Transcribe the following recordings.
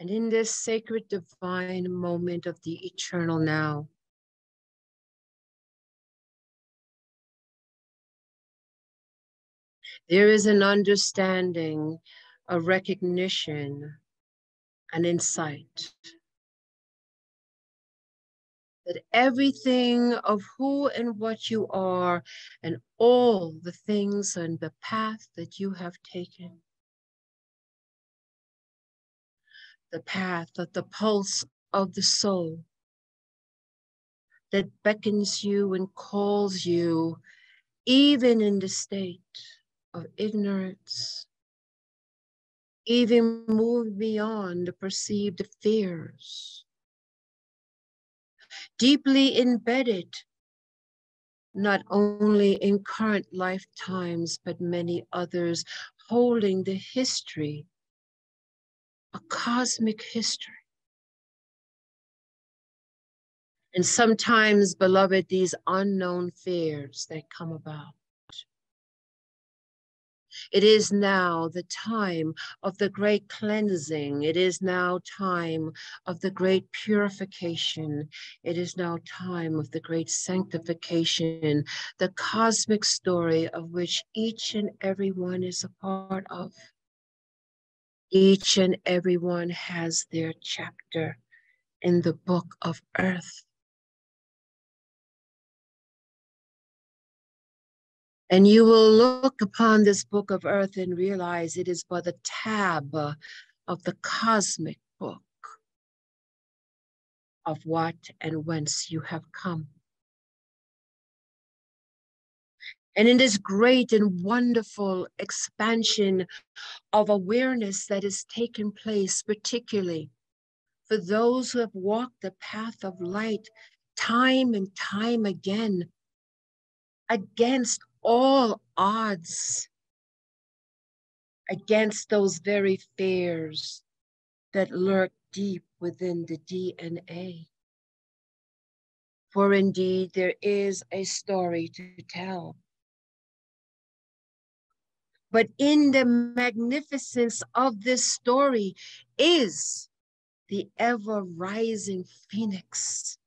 And in this sacred divine moment of the eternal now, there is an understanding, a recognition, an insight that everything of who and what you are and all the things and the path that you have taken, the path of the pulse of the soul that beckons you and calls you, even in the state of ignorance, even moved beyond the perceived fears, deeply embedded, not only in current lifetimes, but many others, holding the history, a cosmic history. And sometimes, beloved, these unknown fears that come about. It is now the time of the great cleansing. It is now time of the great purification. It is now time of the great sanctification, the cosmic story of which each and every one is a part of. Each and every one has their chapter in the book of earth. And you will look upon this book of earth and realize it is but a tab of the cosmic book of what and whence you have come. And in this great and wonderful expansion of awareness that has taken place, particularly for those who have walked the path of light time and time again, against all odds, against those very fears that lurk deep within the DNA. For indeed, there is a story to tell. But in the magnificence of this story is the ever-rising phoenix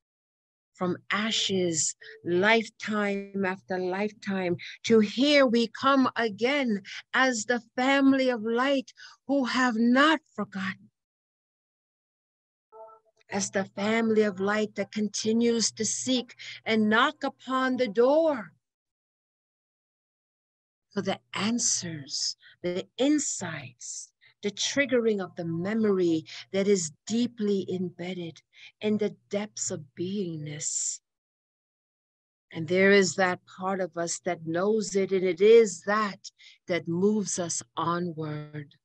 from ashes, lifetime after lifetime, to here we come again as the family of light who have not forgotten, as the family of light that continues to seek and knock upon the door for the answers, the insights, the triggering of the memory that is deeply embedded in the depths of beingness. And there is that part of us that knows it, and it is that that moves us onward.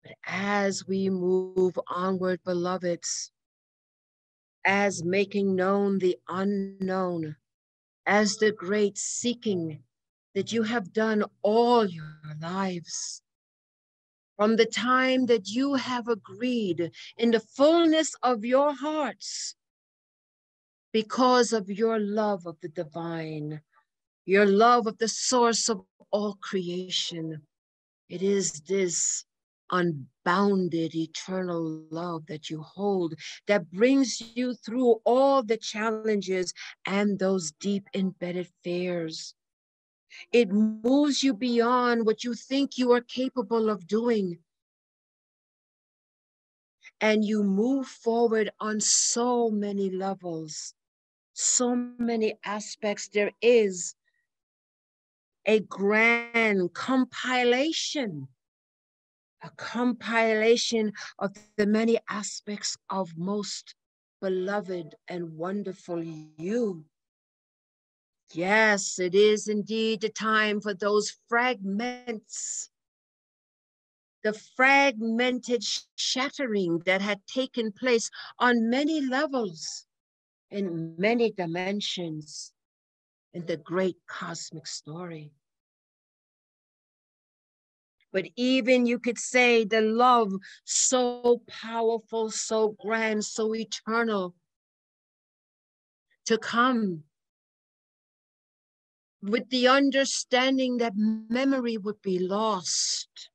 But as we move onward, beloveds, as making known the unknown, as the great seeking that you have done all your lives, from the time that you have agreed in the fullness of your hearts, because of your love of the divine, your love of the source of all creation. It is this unbounded eternal love that you hold that brings you through all the challenges and those deep embedded fears. It moves you beyond what you think you are capable of doing. And you move forward on so many levels, so many aspects. There is a grand compilation, a compilation of the many aspects of most beloved and wonderful you. Yes, it is indeed the time for those fragments, the fragmented shattering that had taken place on many levels, in many dimensions, in the great cosmic story. But even you could say the love so powerful, so grand, so eternal to come with the understanding that memory would be lost.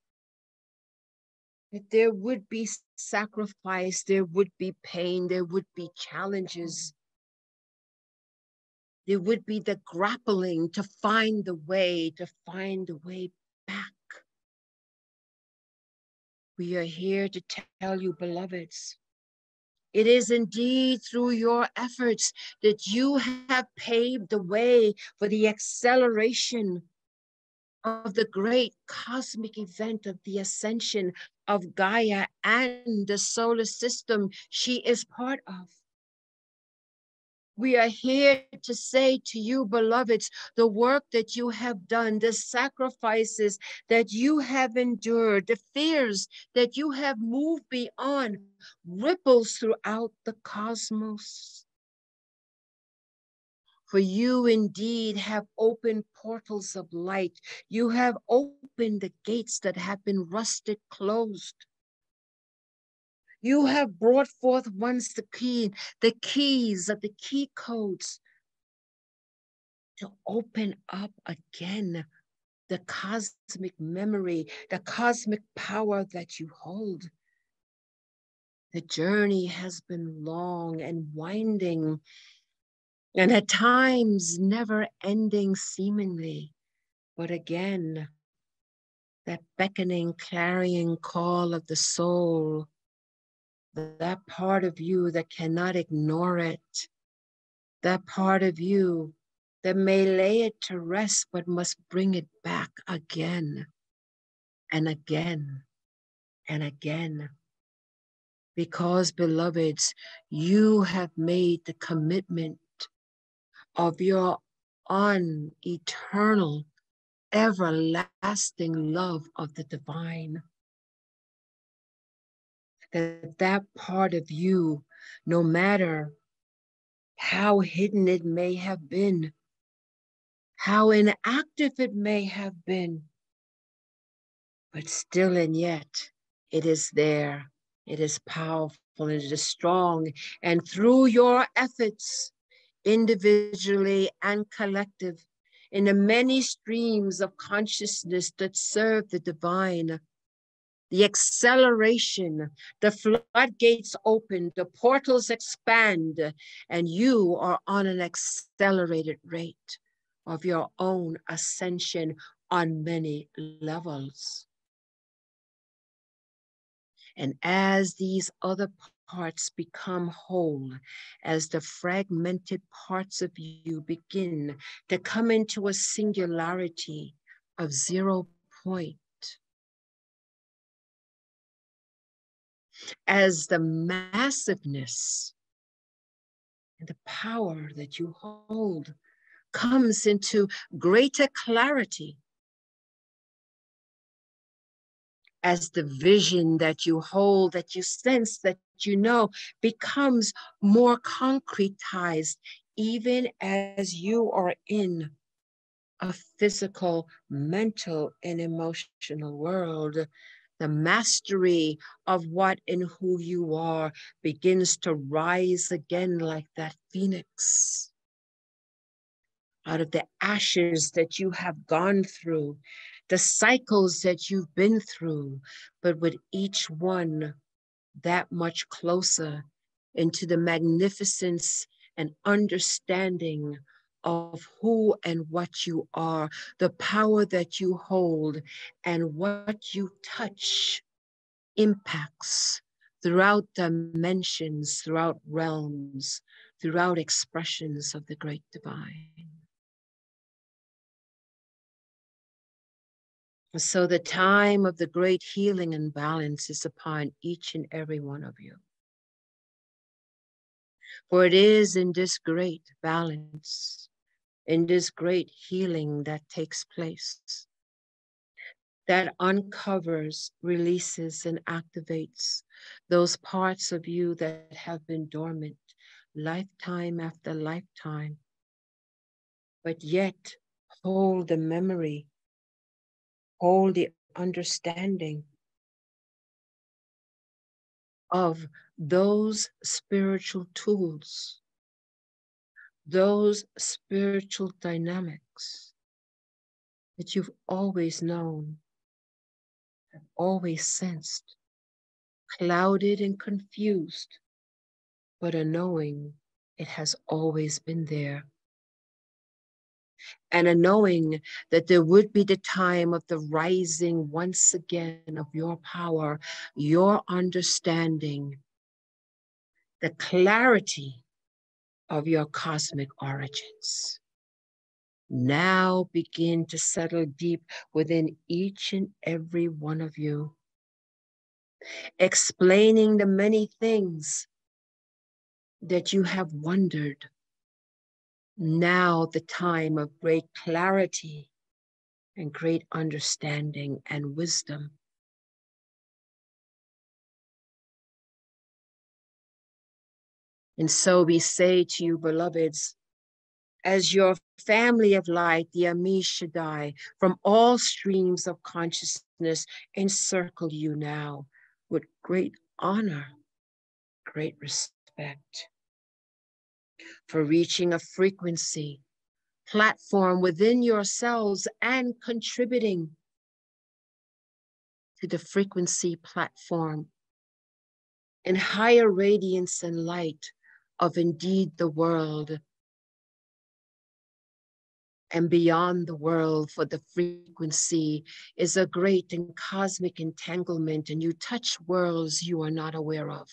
that there would be sacrifice, there would be pain, there would be challenges. There would be the grappling to find the way back. We are here to tell you, beloveds, it is indeed through your efforts that you have paved the way for the acceleration of the great cosmic event of the ascension of Gaia and the solar system she is part of. We are here to say to you, beloveds, the work that you have done, the sacrifices that you have endured, the fears that you have moved beyond, ripples throughout the cosmos. For you indeed have opened portals of light. You have opened the gates that have been rusted closed. You have brought forth once the keys of the key codes to open up again the cosmic memory, the cosmic power that you hold. The journey has been long and winding, and at times never ending seemingly. But again, that beckoning, clarion call of the soul, that part of you that cannot ignore it, that part of you that may lay it to rest, but must bring it back again and again and again. Because, beloveds, you have made the commitment of your uneternal, everlasting love of the divine. That part of you, no matter how hidden it may have been, how inactive it may have been, but still and yet it is there. It is powerful, it is strong, and through your efforts, individually and collective, in the many streams of consciousness that serve the divine, the acceleration, the floodgates open, the portals expand, and you are on an accelerated rate of your own ascension on many levels. And as these other parts become whole, as the fragmented parts of you begin to come into a singularity of 0 point, as the massiveness and the power that you hold comes into greater clarity, as the vision that you hold, that you sense, that you know, becomes more concretized, even as you are in a physical, mental, and emotional world. The mastery of what and who you are begins to rise again like that phoenix out of the ashes that you have gone through, the cycles that you've been through, but with each one that much closer into the magnificence and understanding of who and what you are, the power that you hold, and what you touch impacts throughout dimensions, throughout realms, throughout expressions of the great divine. So the time of the great healing and balance is upon each and every one of you. For it is in this great balance, in this great healing that takes place, that uncovers, releases, and activates those parts of you that have been dormant lifetime after lifetime, but yet hold the memory, hold the understanding of those spiritual tools, those spiritual dynamics that you've always known, have always sensed, clouded and confused, but a knowing it has always been there. And a knowing that there would be the time of the rising once again of your power, your understanding, the clarity of your cosmic origins. Now begin to settle deep within each and every one of you, explaining the many things that you have wondered. Now the time of great clarity and great understanding and wisdom. And so we say to you, beloveds, as your family of light, the Ami Shaddai, from all streams of consciousness, encircle you now with great honor, great respect for reaching a frequency, platform within yourselves and contributing to the frequency platform in higher radiance and light of indeed the world and beyond the world, for the frequency is a great and cosmic entanglement, and you touch worlds you are not aware of.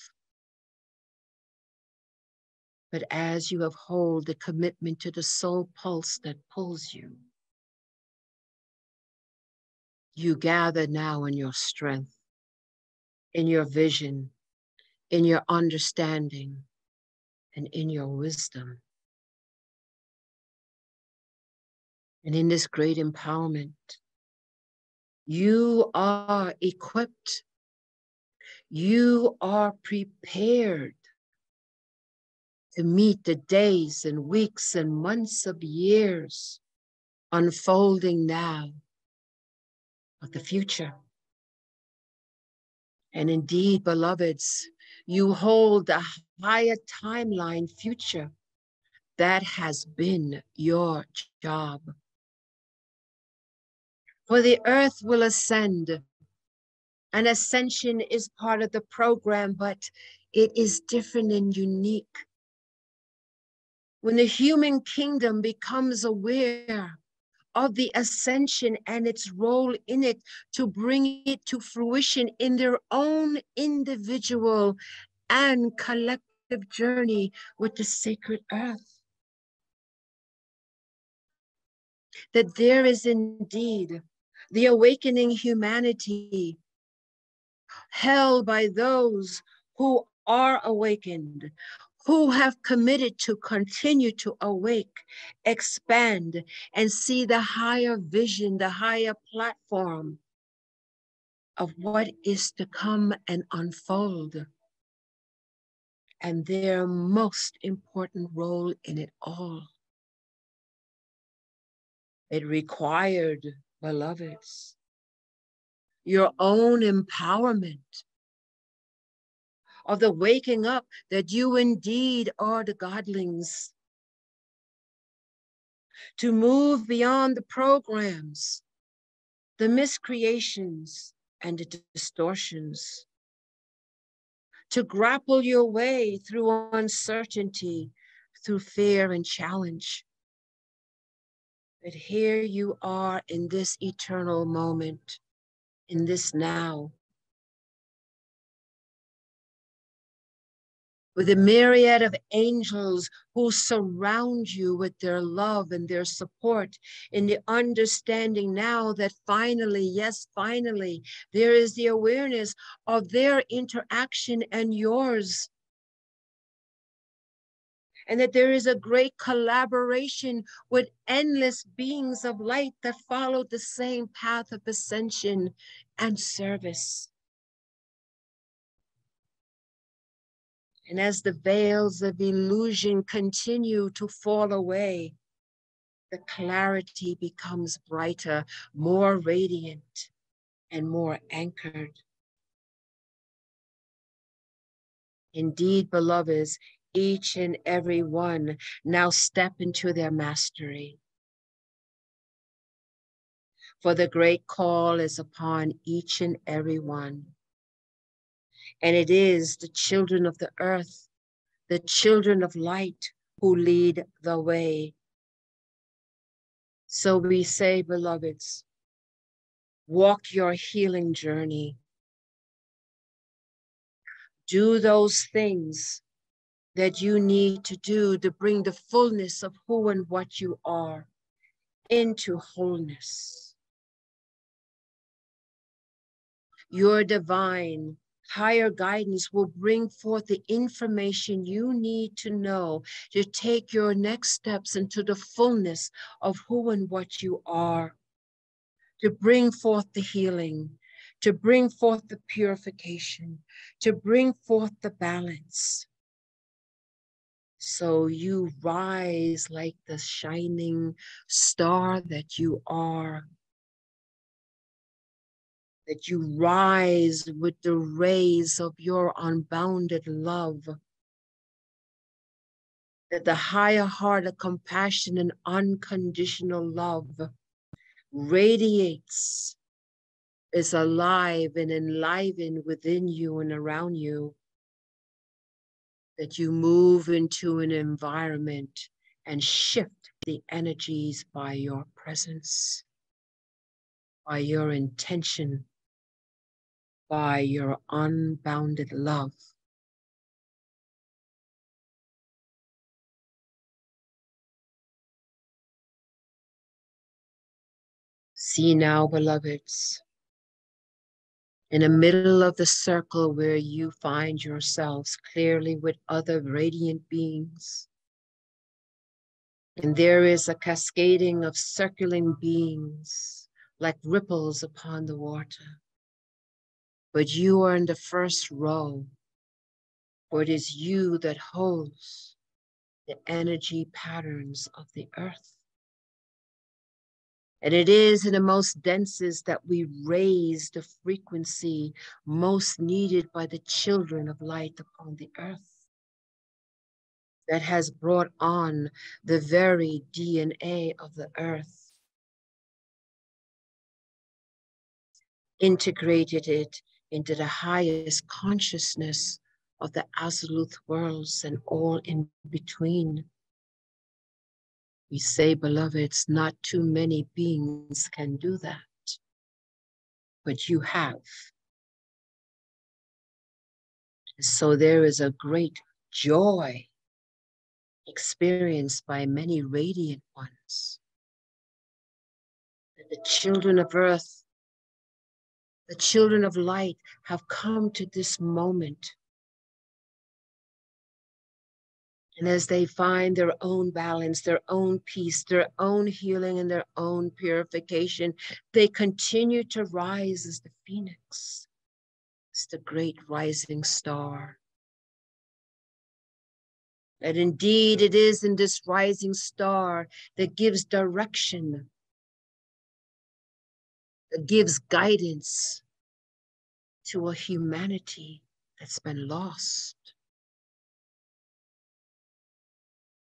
But as you have hold the commitment to the soul pulse that pulls you, you gather now in your strength, in your vision, in your understanding, and in your wisdom. And in this great empowerment, you are equipped, you are prepared to meet the days and weeks and months of years unfolding now of the future. And indeed, beloveds, you hold the higher timeline future. That has been your job. For the earth will ascend, and ascension is part of the program, but it is different and unique. When the human kingdom becomes aware of the ascension and its role in it to bring it to fruition in their own individual and collective journey with the sacred earth. That there is indeed the awakening humanity held by those who are awakened, who have committed to continue to awake, expand, and see the higher vision, the higher platform of what is to come and unfold, and their most important role in it all. It required, beloveds, your own empowerment of the waking up that you indeed are the godlings, to move beyond the programs, the miscreations, and the distortions, to grapple your way through uncertainty, through fear and challenge. But here you are in this eternal moment, in this now, with a myriad of angels who surround you with their love and their support, in the understanding now that finally, yes, finally, there is the awareness of their interaction and yours. And that there is a great collaboration with endless beings of light that follow the same path of ascension and service. And as the veils of illusion continue to fall away, the clarity becomes brighter, more radiant, and more anchored. Indeed, beloveds, each and every one now step into their mastery. For the great call is upon each and every one. And it is the children of the earth, the children of light who lead the way. So we say, beloveds, walk your healing journey. Do those things that you need to do to bring the fullness of who and what you are into wholeness. Your divine higher guidance will bring forth the information you need to know to take your next steps into the fullness of who and what you are, to bring forth the healing, to bring forth the purification, to bring forth the balance. So you rise like the shining star that you are, that you rise with the rays of your unbounded love, that the higher heart of compassion and unconditional love radiates, is alive and enlivened within you and around you, that you move into an environment and shift the energies by your presence, by your intention, by your unbounded love. See now, beloveds, in the middle of the circle where you find yourselves clearly with other radiant beings. And there is a cascading of circling beings like ripples upon the water. But you are in the first row, for it is you that holds the energy patterns of the earth. And it is in the most densest that we raise the frequency most needed by the children of light upon the earth, that has brought on the very DNA of the earth, integrated it into the highest consciousness of the absolute worlds and all in between. We say, beloveds, not too many beings can do that, but you have. So there is a great joy experienced by many radiant ones. That the children of earth, the children of light have come to this moment. And as they find their own balance, their own peace, their own healing, and their own purification, they continue to rise as the phoenix, as the great rising star. That indeed it is in this rising star that gives direction, that gives guidance to a humanity that's been lost.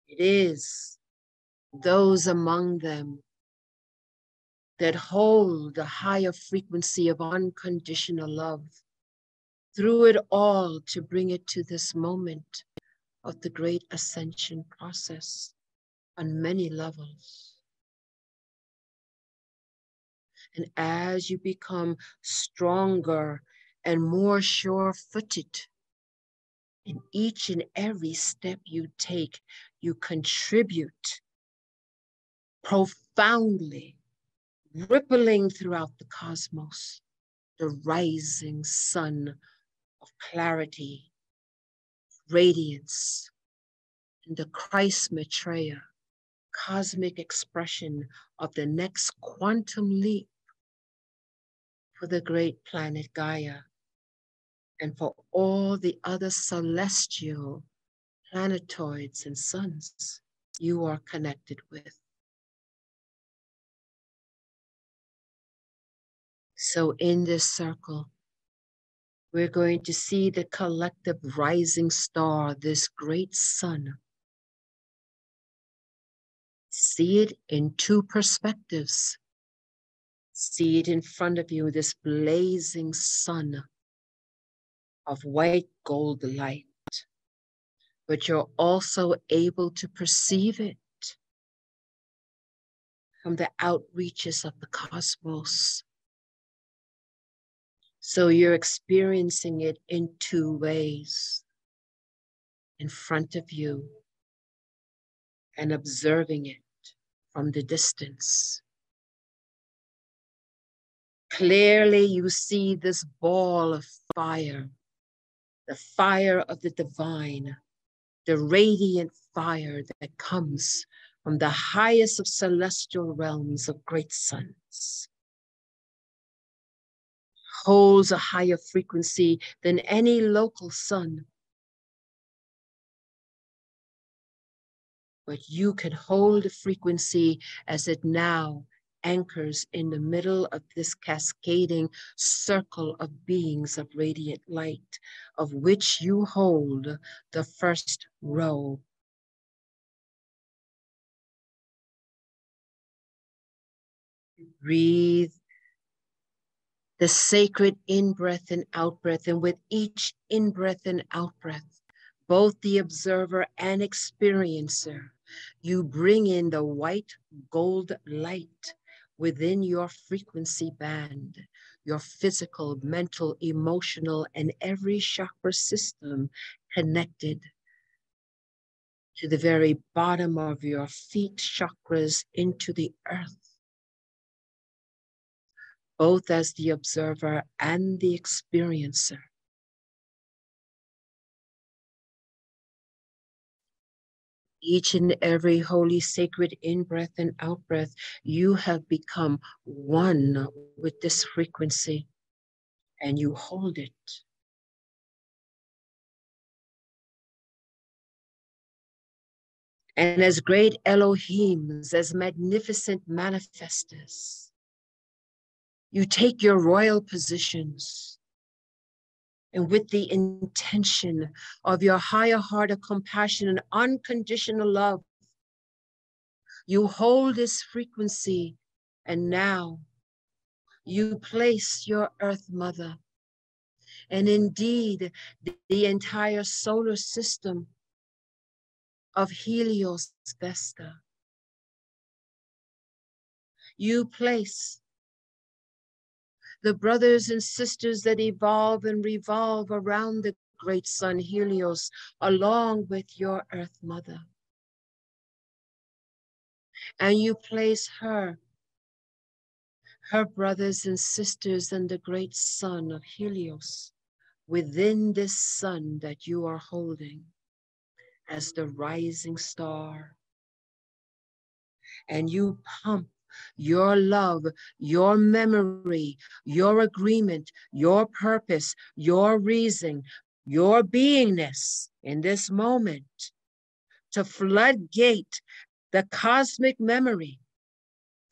It is those among them that hold the higher frequency of unconditional love through it all to bring it to this moment of the great ascension process on many levels. And as you become stronger and more sure-footed in each and every step you take, you contribute profoundly, rippling throughout the cosmos, the rising sun of clarity, radiance, and the Christ Maitreya, cosmic expression of the next quantum leap for the great planet Gaia and for all the other celestial planetoids and suns you are connected with. So in this circle, we're going to see the collective rising star, this great sun. See it in two perspectives. See it in front of you, this blazing sun, of white gold light, but you're also able to perceive it from the outreaches of the cosmos. So you're experiencing it in two ways, in front of you and observing it from the distance. Clearly, you see this ball of fire, the fire of the divine, the radiant fire that comes from the highest of celestial realms of great suns. Holds a higher frequency than any local sun. But you can hold a frequency as it now anchors in the middle of this cascading circle of beings of radiant light, of which you hold the first row. Breathe the sacred in-breath and out-breath, and with each in-breath and out-breath, both the observer and experiencer, you bring in the white gold light within your frequency band, your physical, mental, emotional, and every chakra system connected to the very bottom of your feet chakras into the earth, both as the observer and the experiencer. Each and every holy, sacred in-breath and out-breath, you have become one with this frequency and you hold it. And as great Elohims, as magnificent manifestors, you take your royal positions and with the intention of your higher heart of compassion and unconditional love, you hold this frequency, and now you place your Earth Mother and indeed the entire solar system of Helios Vesta. You place the brothers and sisters that evolve and revolve around the great sun Helios along with your Earth Mother. And you place her brothers and sisters and the great sun of Helios within this sun that you are holding as the rising star. And you pump your love, your memory, your agreement, your purpose, your reason, your beingness in this moment to floodgate the cosmic memory,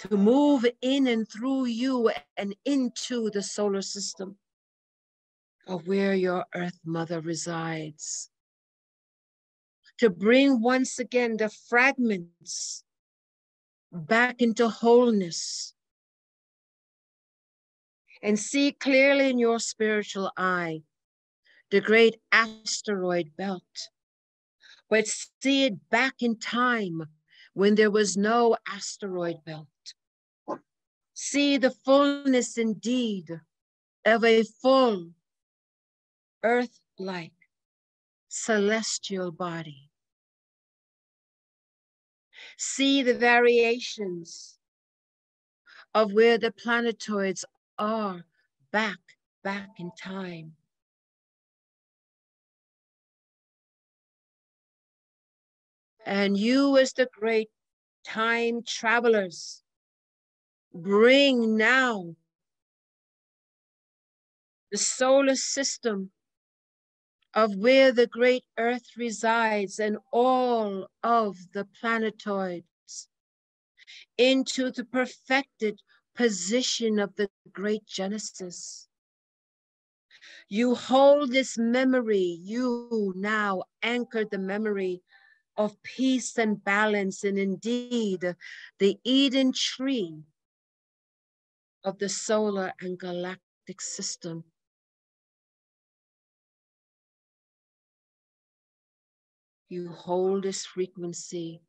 to move in and through you and into the solar system of where your Earth Mother resides, to bring once again the fragments back into wholeness and see clearly in your spiritual eye the great asteroid belt, but see it back in time when there was no asteroid belt. See the fullness indeed of a full Earth-like celestial body. See the variations of where the planetoids are back in time. And you as the great time travelers bring now the solar system of where the great Earth resides and all of the planetoids into the perfected position of the great Genesis. You hold this memory, you now anchor the memory of peace and balance, and indeed the Eden tree of the solar and galactic system. You hold this frequency.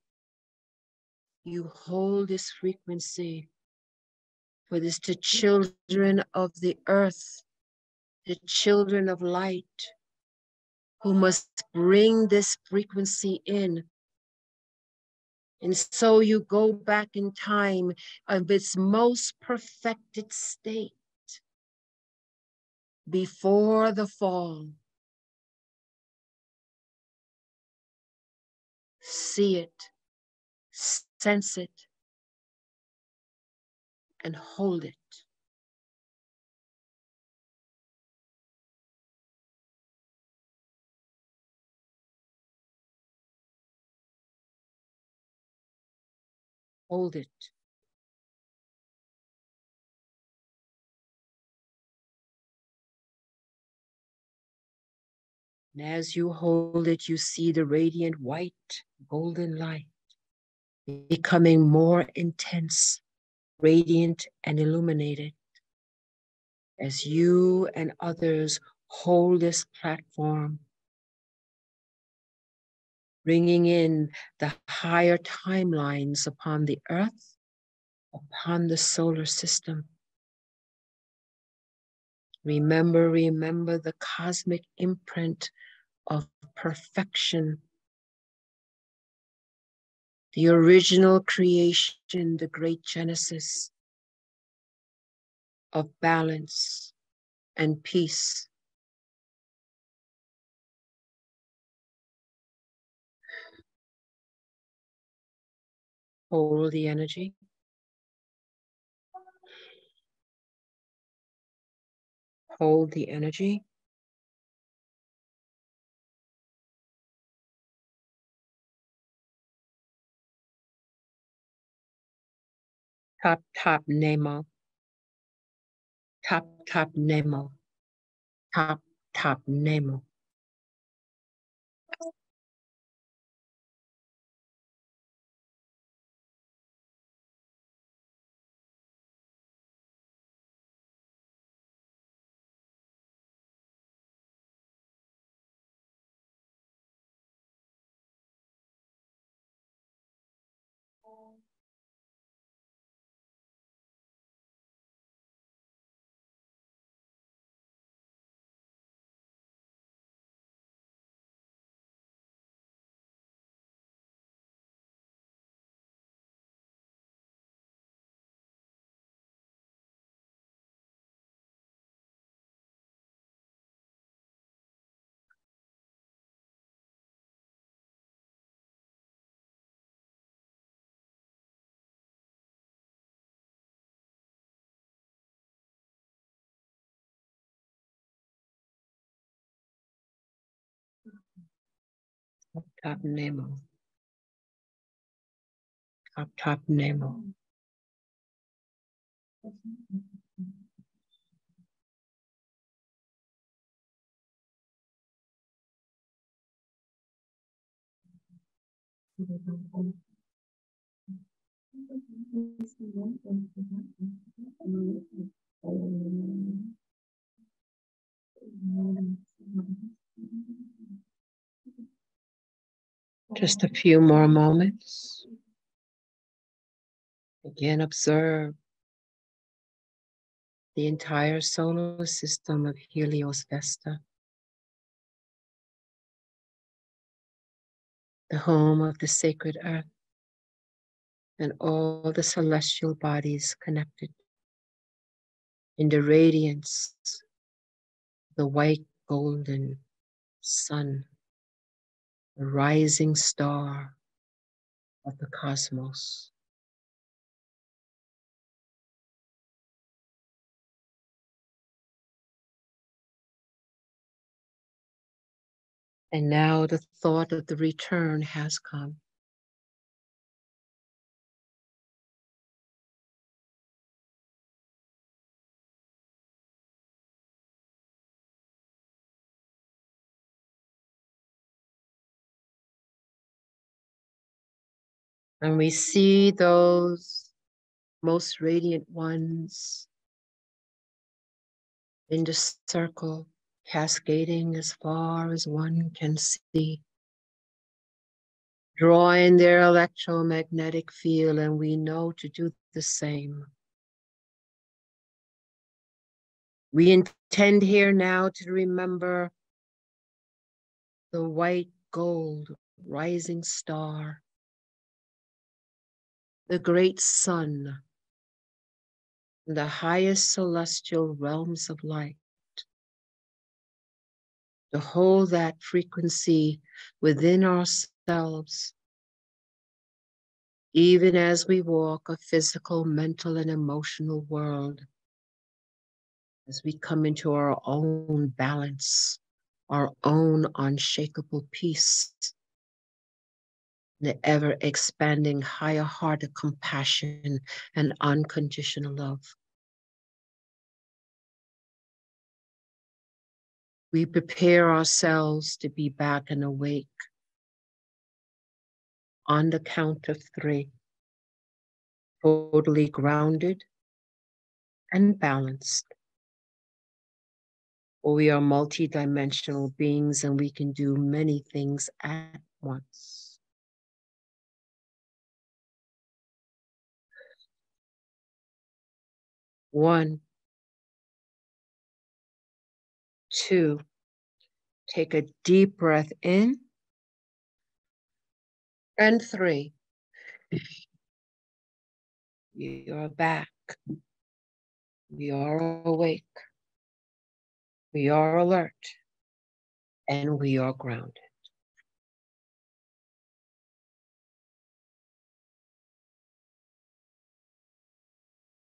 You hold this frequency. For this to children of the earth, the children of light, who must bring this frequency in. And so you go back in time of its most perfected state before the fall. See it, sense it, and hold it. Hold it. And as you hold it, you see the radiant white golden light becoming more intense, radiant, and illuminated as you and others hold this platform, bringing in the higher timelines upon the earth, upon the solar system. Remember the cosmic imprint of perfection, the original creation, the great Genesis of balance and peace. Hold the energy. Hold the energy. Top Nemo. Top Nemo. Top Nemo. Top Nemo. Top Nemo. Just a few more moments. Again, observe the entire solar system of Helios Vesta, the home of the sacred earth, and all the celestial bodies connected in the radiance, the white golden sun, the rising star of the cosmos. And now the thought of the return has come. And we see those most radiant ones in the circle, cascading as far as one can see. draw in their electromagnetic field, and we know to do the same. We intend here now to remember the white gold rising star, the great sun, the highest celestial realms of light, to hold that frequency within ourselves, even as we walk a physical, mental, and emotional world, as we come into our own balance, our own unshakable peace, the ever expanding higher heart of compassion and unconditional love. We prepare ourselves to be back and awake on the count of 3, totally grounded and balanced. For we are multidimensional beings and we can do many things at once. 1, 2, take a deep breath in, and 3, we are back. We are awake. We are alert. And we are grounded.